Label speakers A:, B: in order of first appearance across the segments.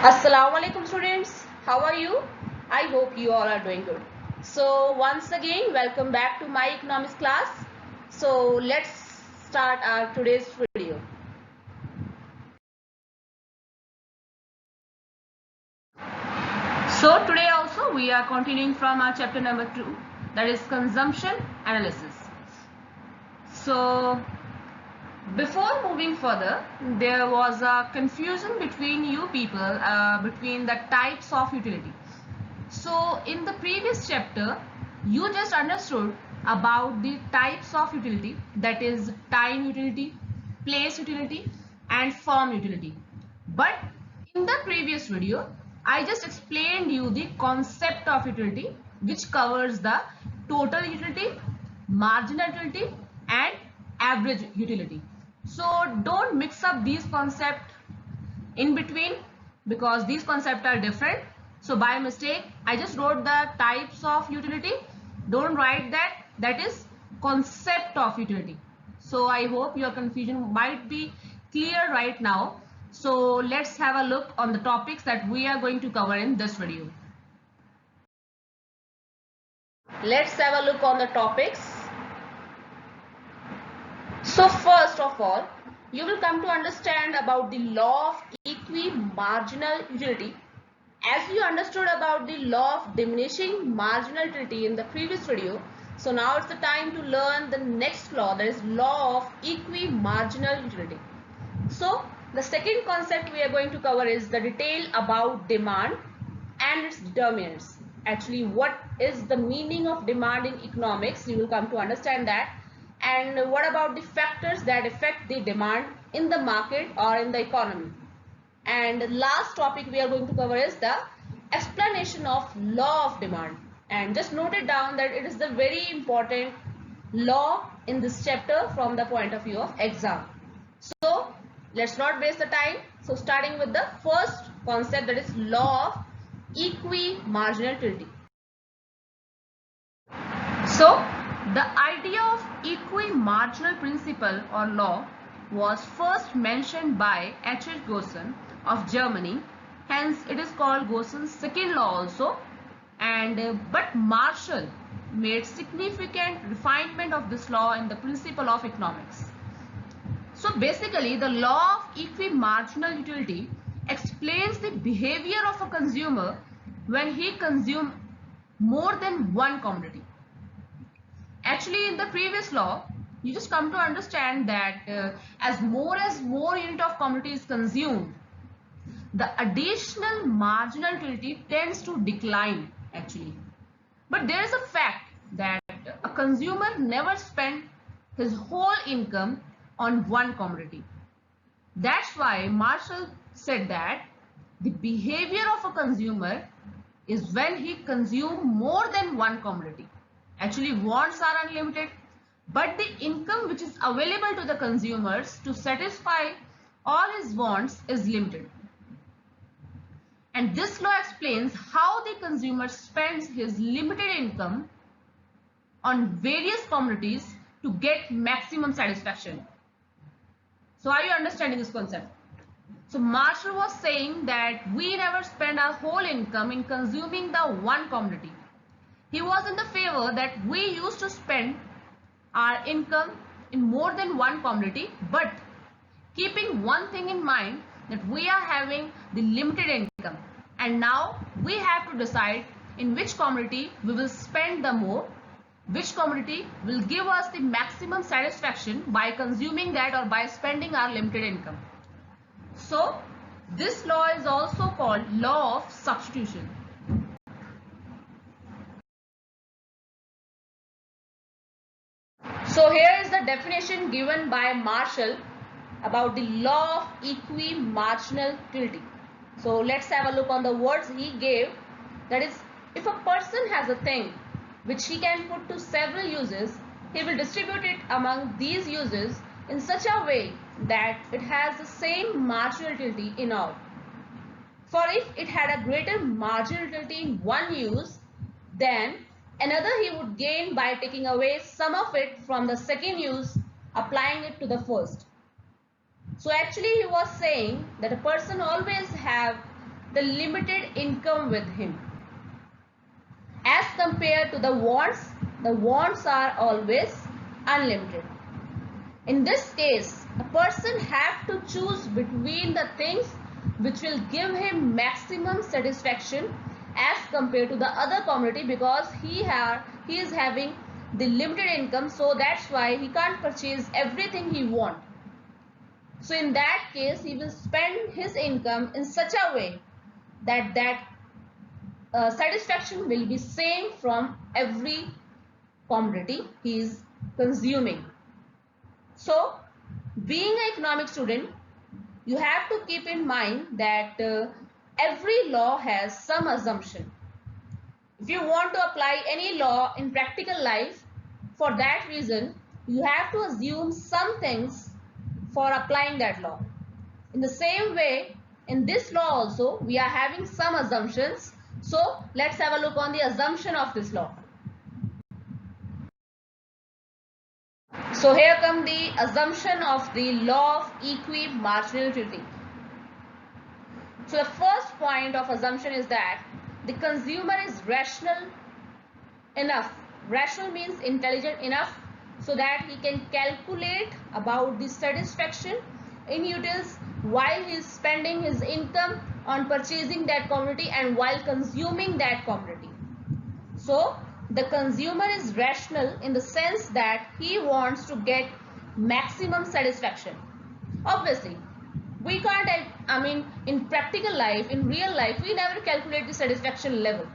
A: Assalamu alaikum students, how are you? I hope you all are doing good. So once again welcome back to my economics class. So let's start our today's video. So today also we are continuing from our chapter number 2, that is consumption analysis. So before moving further, there was a confusion between you people between the types of utility. So in the previous chapter, you just understood about the types of utility, that is time utility, place utility and form utility. But in the previous video, I just explained you the concept of utility, which covers the total utility, marginal utility and average utility. So don't mix up these concepts in between because these concepts are different. So by mistake I just wrote the types of utility. Don't write that, that is concept of utility. So I hope your confusion might be clear right now. So let's have a look on the topics that we are going to cover in this video. Let's have a look on the topics. So first of all, you will come to understand about the law of equimarginal utility. As you understood about the law of diminishing marginal utility in the previous video, so now it's the time to learn the next law, that is law of equimarginal utility. So the second concept we are going to cover is the detail about demand and its determinants. Actually, what is the meaning of demand in economics? You will come to understand that. And what about the factors that affect the demand in the market or in the economy? And the last topic we are going to cover is the explanation of law of demand. And just note it down that it is the very important law in this chapter from the point of view of exam. So let's not waste the time. So starting with the first concept, that is law of equimarginal utility. So the idea of equimarginal principle or law was first mentioned by H.H. Goosen of Germany. Hence it is called Goosen's second law also. But Marshall made significant refinement of this law in the principle of economics. So basically the law of equimarginal utility explains the behavior of a consumer when he consumes more than one commodity. Actually, in the previous law, you just come to understand that as more unit of commodity is consumed, the additional marginal utility tends to decline actually. But there is a fact that a consumer never spends his whole income on one commodity. That's why Marshall said that the behavior of a consumer is when he consumes more than one commodity. Actually, wants are unlimited, but the income which is available to the consumers to satisfy all his wants is limited. And this law explains how the consumer spends his limited income on various commodities to get maximum satisfaction. So are you understanding this concept? So Marshall was saying that we never spend our whole income in consuming the one commodity. He was in the favor that we used to spend our income in more than one commodity, but keeping one thing in mind, that we are having the limited income and now we have to decide in which commodity we will spend the more, which commodity will give us the maximum satisfaction by consuming that or by spending our limited income. So this law is also called law of substitution. So here is the definition given by Marshall about the law of equimarginal utility. So let's have a look on the words he gave. That is, if a person has a thing which he can put to several uses, he will distribute it among these uses in such a way that it has the same marginal utility in all. For if it had a greater marginal utility in one use, then another he would gain by taking away some of it from the second use, applying it to the first. So actually he was saying that a person always have the limited income with him. As compared to the wants are always unlimited. In this case, a person have to choose between the things which will give him maximum satisfaction as compared to the other commodity, because he is having the limited income, so that's why he can't purchase everything he want. So in that case, he will spend his income in such a way that satisfaction will be same from every commodity he is consuming. So being an economic student, you have to keep in mind that every law has some assumption. If you want to apply any law in practical life, for that reason, you have to assume some things for applying that law. In the same way, in this law also, we are having some assumptions. So let's have a look on the assumption of this law. So here come the assumption of the law of equimarginal utility. So the first point of assumption is that the consumer is rational enough. Rational means intelligent enough so that he can calculate about the satisfaction in utils while he is spending his income on purchasing that commodity and while consuming that commodity. So the consumer is rational in the sense that he wants to get maximum satisfaction. Obviously, we can't, in practical life, in real life, we never calculate the satisfaction level.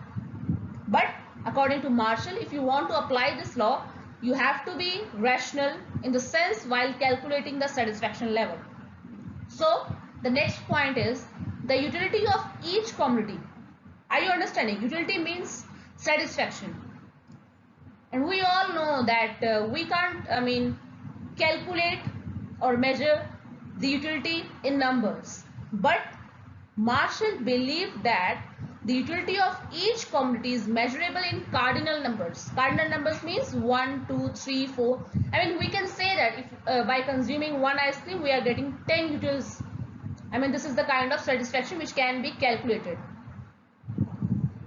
A: But according to Marshall, if you want to apply this law, you have to be rational in the sense while calculating the satisfaction level. So the next point is the utility of each commodity. Are you understanding? Utility means satisfaction. And we all know that we can't, calculate or measure the utility in numbers. But Marshall believed that the utility of each commodity is measurable in cardinal numbers. Cardinal numbers means 1, 2, 3, 4. We can say that if by consuming one ice cream, we are getting 10 utils. This is the kind of satisfaction which can be calculated.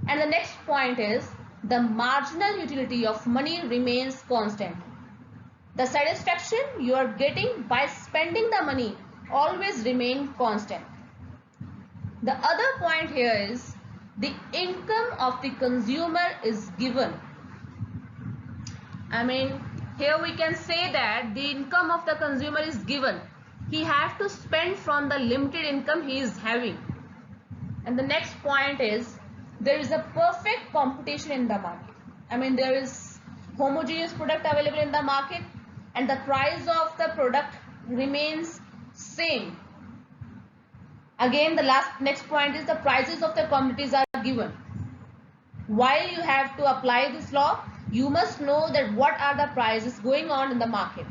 A: And the next point is the marginal utility of money remains constant. The satisfaction you are getting by spending the money always remain constant. The other point here is the income of the consumer is given. Here we can say that the income of the consumer is given. He has to spend from the limited income he is having. And the next point is there is a perfect competition in the market. There is homogeneous product available in the market and the price of the product remains same. Again, the next point is the prices of the commodities are given. While you have to apply this law, you must know that what are the prices going on in the market.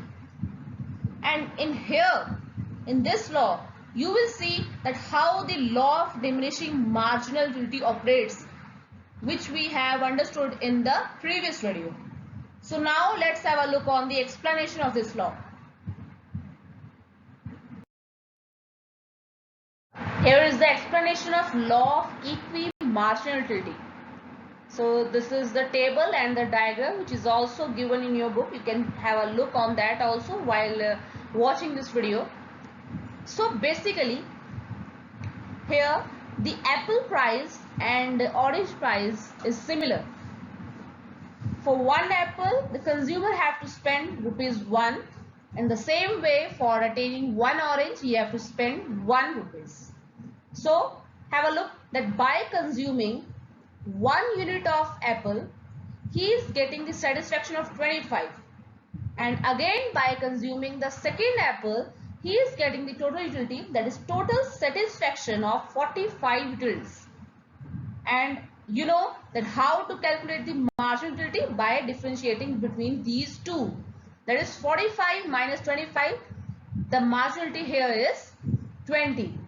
A: And in this law, you will see that how the law of diminishing marginal utility operates, which we have understood in the previous video. So now let's have a look on the explanation of this law. Here is the explanation of law of equimarginal utility. So this is the table and the diagram which is also given in your book. You can have a look on that also while watching this video. So basically here the apple price and the orange price is similar. For one apple, the consumer have to spend ₹1. In the same way, for attaining one orange, he have to spend ₹1. So have a look that by consuming 1 unit of apple, he is getting the satisfaction of 25. And again by consuming the second apple, he is getting the total utility, that is total satisfaction of 45 utils. And you know that how to calculate the marginal utility by differentiating between these two. That is 45 minus 25. The marginal utility here is 20.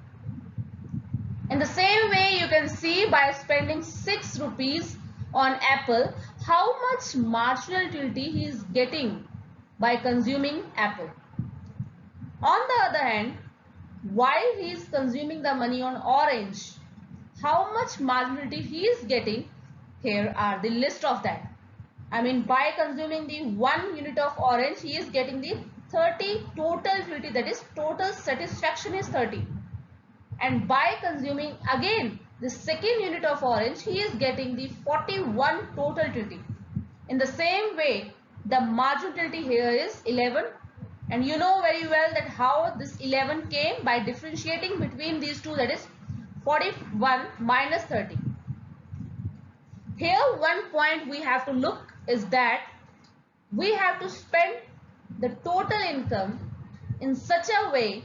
A: In the same way, you can see by spending 6 rupees on apple, how much marginal utility he is getting by consuming apple. On the other hand, while he is consuming the money on orange, how much marginality he is getting, here are the list of that. I mean, by consuming the 1 unit of orange, he is getting the 30 total utility, that is total satisfaction is 30. And by consuming again the second unit of orange, he is getting the 41 total utility. In the same way, the marginal utility here is 11, and you know very well that how this 11 came by differentiating between these two, that is 41 minus 30. Here one point we have to look is that we have to spend the total income in such a way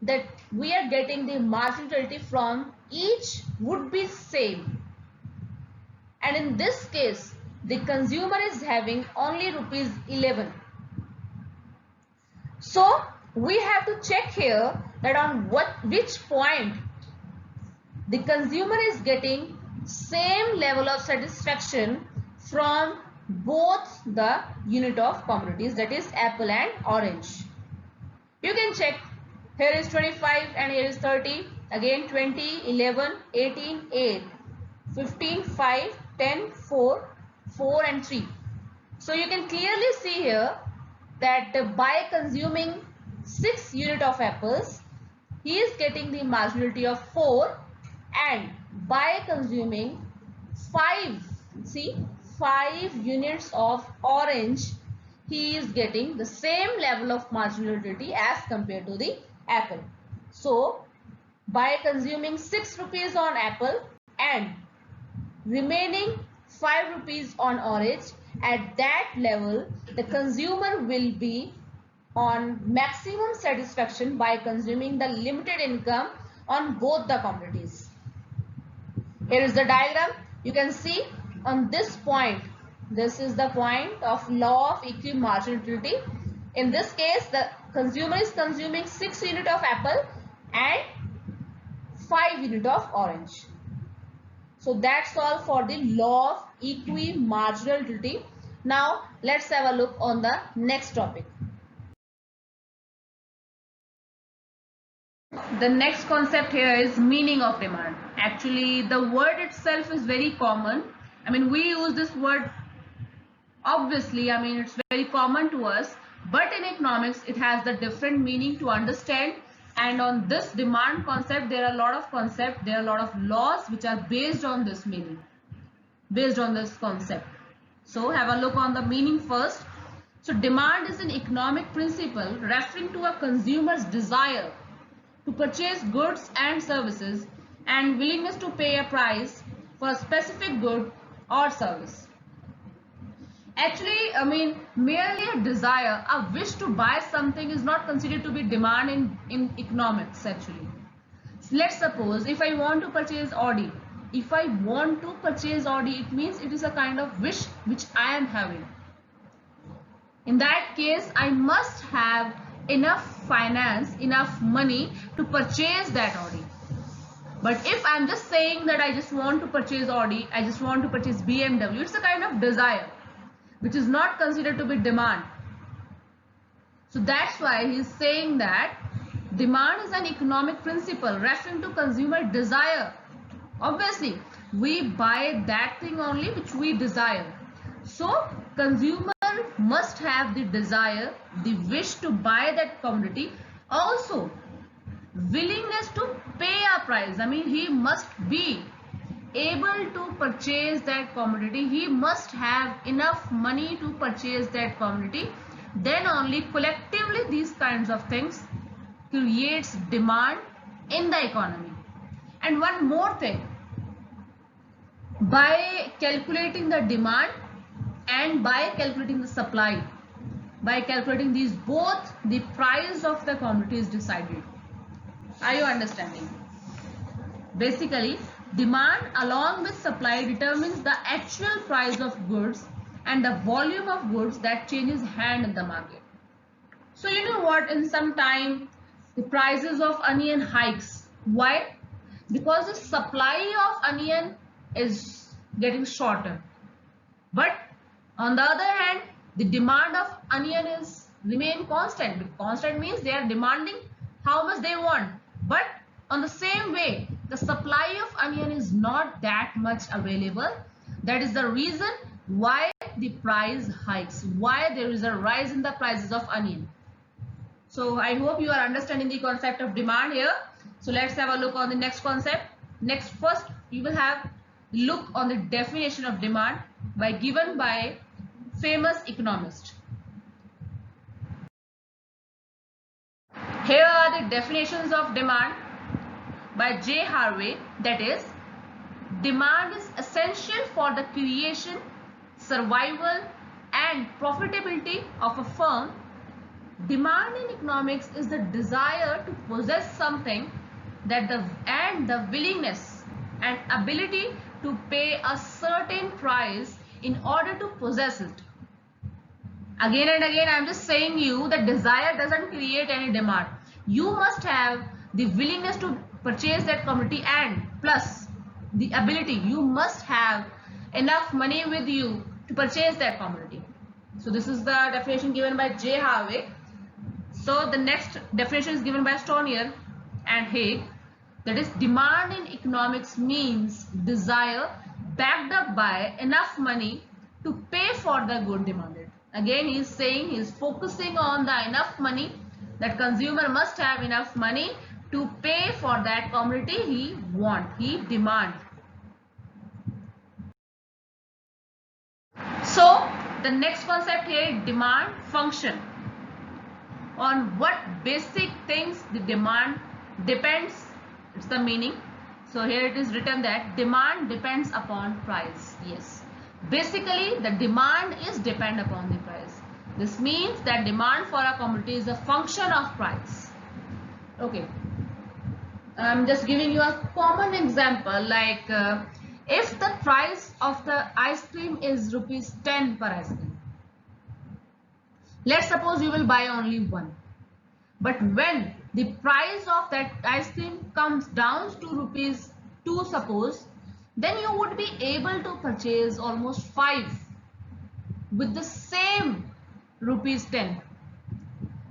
A: that we are getting the marginal utility from each would be same. And in this case, the consumer is having only rupees 11. So we have to check here that on which point the consumer is getting same level of satisfaction from both the unit of commodities, that is apple and orange. You can check, here is 25 and here is 30, again 20, 11, 18, 8, 15, 5, 10, 4, 4 and 3. So you can clearly see here that by consuming 6 unit of apples, he is getting the marginality of 4, and by consuming 5 units of orange, he is getting the same level of marginality as compared to the apple. So by consuming 6 rupees on apple and remaining 5 rupees on orange, at that level the consumer will be on maximum satisfaction by consuming the limited income on both the commodities. Here is the diagram. You can see on this point, this is the point of law of equimarginal utility. In this case, the consumer is consuming 6 unit of apple and 5 unit of orange. So that's all for the law of equimarginal utility. Now let's have a look on the next topic. The next concept here is meaning of demand. Actually, the word itself is very common. I mean, we use this word obviously, I mean, it's very common to us, but in economics, it has the different meaning to understand. And on this demand concept, there are a lot of concepts, there are a lot of laws which are based on this meaning, based on this concept. So have a look on the meaning first. So demand is an economic principle referring to a consumer's desire to purchase goods and services and willingness to pay a price for a specific good or service. Actually, I mean, merely a desire, a wish to buy something is not considered to be demand in economics actually. Let's suppose if I want to purchase Audi. If I want to purchase Audi, it means it is a kind of wish which I am having. In that case, I must have enough finance, enough money to purchase that Audi. But if I'm just saying that I just want to purchase Audi, I just want to purchase BMW, it's a kind of desire which is not considered to be demand. So that's why he's saying that demand is an economic principle referring to consumer desire. Obviously, we buy that thing only which we desire. So consumer must have the desire, the wish to buy that commodity, also willingness to pay a price. I mean, he must be able to purchase that commodity. He must have enough money to purchase that commodity. Then only collectively these kinds of things creates demand in the economy. And one more thing, by calculating the demand and by calculating the supply, by calculating these both, the price of the commodity is decided. Are you understanding? Basically, demand along with supply determines the actual price of goods and the volume of goods that changes hand in the market. So you know what, in some time the prices of onion hikes. Why? Because the supply of onion is getting shorter. But on the other hand, the demand of onion is remain constant. Constant means they are demanding how much they want. But On the same way, the supply of onion is not that much available. That is the reason why the price hikes, why there is a rise in the prices of onion. So I hope you are understanding the concept of demand here. So let's have a look on the next concept. First you will have look on the definition of demand given by famous economist. Here are the definitions of demand by J. Harvey. That is, demand is essential for the creation, survival and profitability of a firm. Demand in economics is the desire to possess something and the willingness and ability to pay a certain price in order to possess it. Again and again I am just saying you that desire doesn't create any demand. You must have the willingness to purchase that commodity and plus the ability. You must have enough money with you to purchase that commodity. So this is the definition given by J. Harvey. So the next definition is given by Stonier and Haig. That is, demand in economics means desire backed up by enough money to pay for the good demanded. Again he is saying, he is focusing on the enough money, that consumer must have enough money to pay for that commodity he demand. So the next concept here, demand function. On what basic things the demand depends, it's the meaning. So here it is written that demand depends upon price. Yes, basically the demand is depend upon the price. This means that demand for a commodity is a function of price. Okay, I'm just giving you a common example, like if the price of the ice cream is rupees 10 per ice cream, let's suppose you will buy only one. But when the price of that ice cream comes down to rupees 2 suppose, then you would be able to purchase almost 5 with the same rupees 10.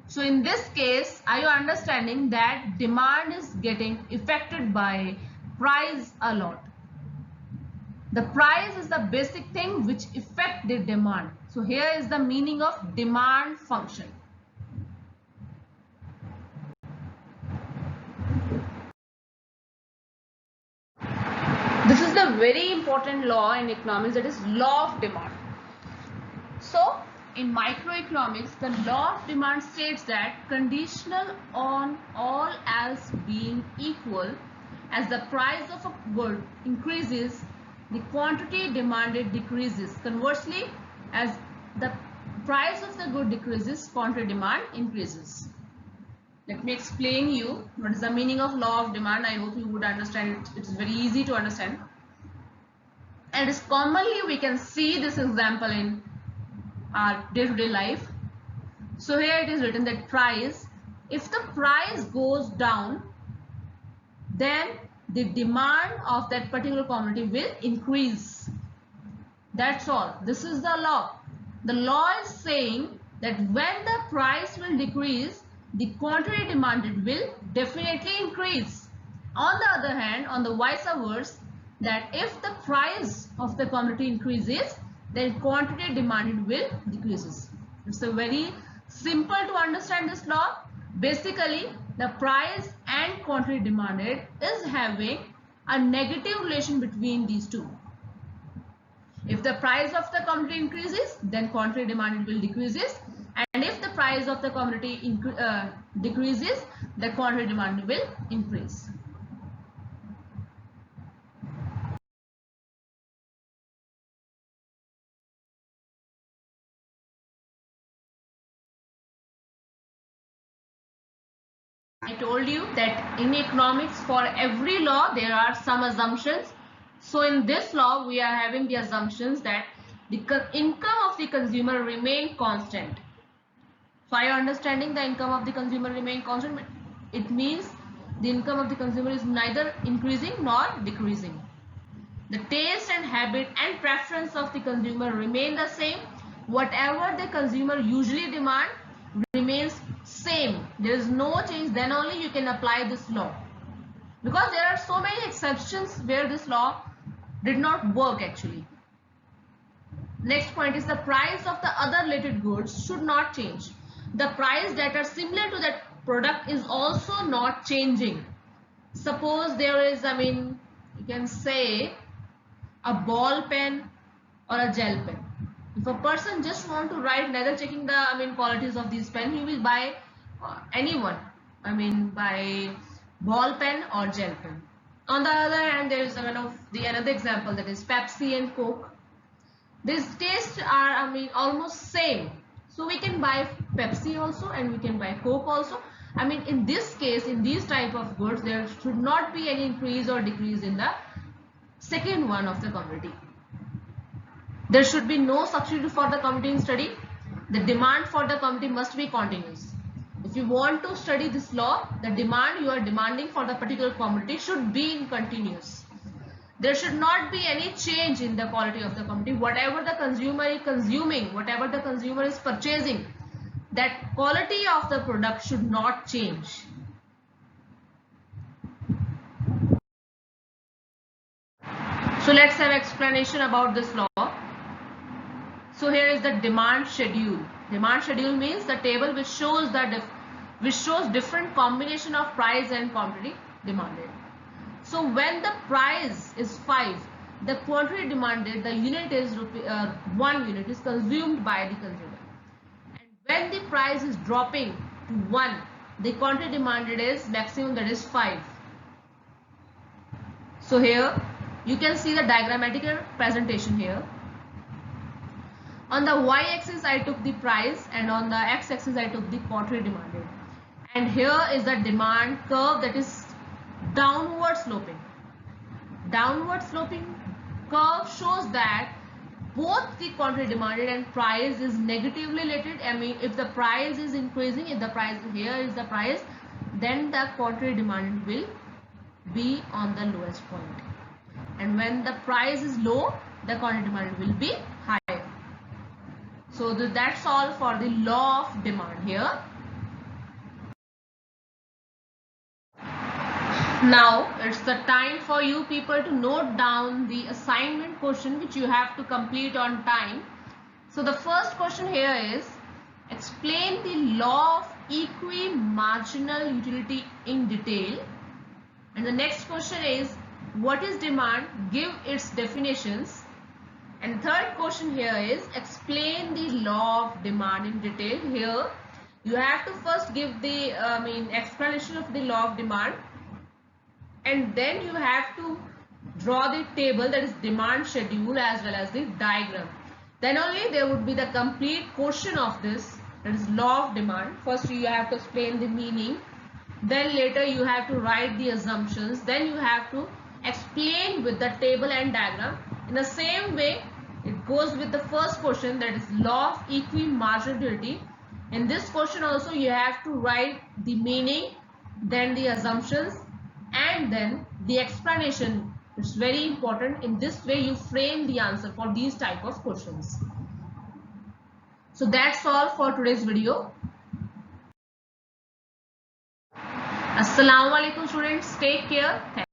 A: So in this case, are you understanding that demand is getting affected by price a lot? The price is the basic thing which affect the demand. So here is the meaning of demand function. This is the very important law in economics, that is law of demand. So in microeconomics, the law of demand states that conditional on all else being equal, as the price of a good increases, the quantity demanded decreases. Conversely, as the price of the good decreases, quantity demand increases. Let me explain you what is the meaning of law of demand. I hope you would understand it. It's very easy to understand. And it's commonly we can see this example in our day-to-day life. So here it is written that price, if the price goes down, then the demand of that particular commodity will increase. That's all. This is the law. The law is saying that when the price will decrease, the quantity demanded will definitely increase. On the other hand, on the vice versa, that if the price of the commodity increases, then quantity demanded will decreases. It's a very simple to understand this law. Basically, the price and quantity demanded is having a negative relation between these two. If the price of the commodity increases, then quantity demanded will decreases, and if the price of the commodity decreases, the quantity demanded will increase. I told you that in economics, for every law there are some assumptions. So in this law we are having the assumptions that the income of the consumer remain constant. So are you understanding the income of the consumer remain constant? It means the income of the consumer is neither increasing nor decreasing. The taste and habit and preference of the consumer remain the same. Whatever the consumer usually demand remains same. There is no change. Then only you can apply this law. because there are so many exceptions where this law did not work actually. Next point is the price of the other related goods should not change. The price that are similar to that product is also not changing. Suppose there is, you can say a ball pen or a gel pen. If a person just want to write, neither checking the qualities of this pen, he will buy anyone. Buy ball pen or gel pen. On the other hand, there is another example, that is Pepsi and Coke. These tastes are almost same, so we can buy Pepsi also and we can buy Coke also. In this case, in these type of goods, there should not be any increase or decrease in the second one of the commodity. There should be no substitute for the commodity in study. The demand for the commodity must be continuous. If you want to study this law, the demand you are demanding for the particular commodity should be in continuous. There should not be any change in the quality of the commodity. Whatever the consumer is consuming, whatever the consumer is purchasing, that quality of the product should not change. So let's have explanation about this law. So here is the demand schedule. Demand schedule means the table which shows different combination of price and quantity demanded. So when the price is 5, the quantity demanded, the unit is 1 unit is consumed by the consumer. And when the price is dropping to 1, the quantity demanded is maximum, that is 5. So here you can see the diagrammatical presentation here. On the y-axis I took the price and on the x-axis I took the quantity demanded. And here is the demand curve, that is downward sloping. Downward sloping curve shows that both the quantity demanded and price is negatively related. If the price is increasing, if the price here is the price, then the quantity demanded will be on the lowest point. And when the price is low, the quantity demanded will be higher. So that's all for the law of demand here. Now it's the time for you people to note down the assignment question which you have to complete on time. So the first question here is, explain the law of equimarginal utility in detail. And the next question is, what is demand? Give its definitions. And third question here is, explain the law of demand in detail. Here you have to first give the explanation of the law of demand, and then you have to draw the table, that is demand schedule, as well as the diagram. Then only there would be the complete question of this, that is law of demand. First you have to explain the meaning, then later you have to write the assumptions, then you have to explain with the table and diagram. In the same way it goes with the first question, that is law of equimarginality. In this question also you have to write the meaning, then the assumptions, and then the explanation. It's very important. In this way you frame the answer for these type of questions. So that's all for today's video. Assalamu alaikum students, take care. Thank you.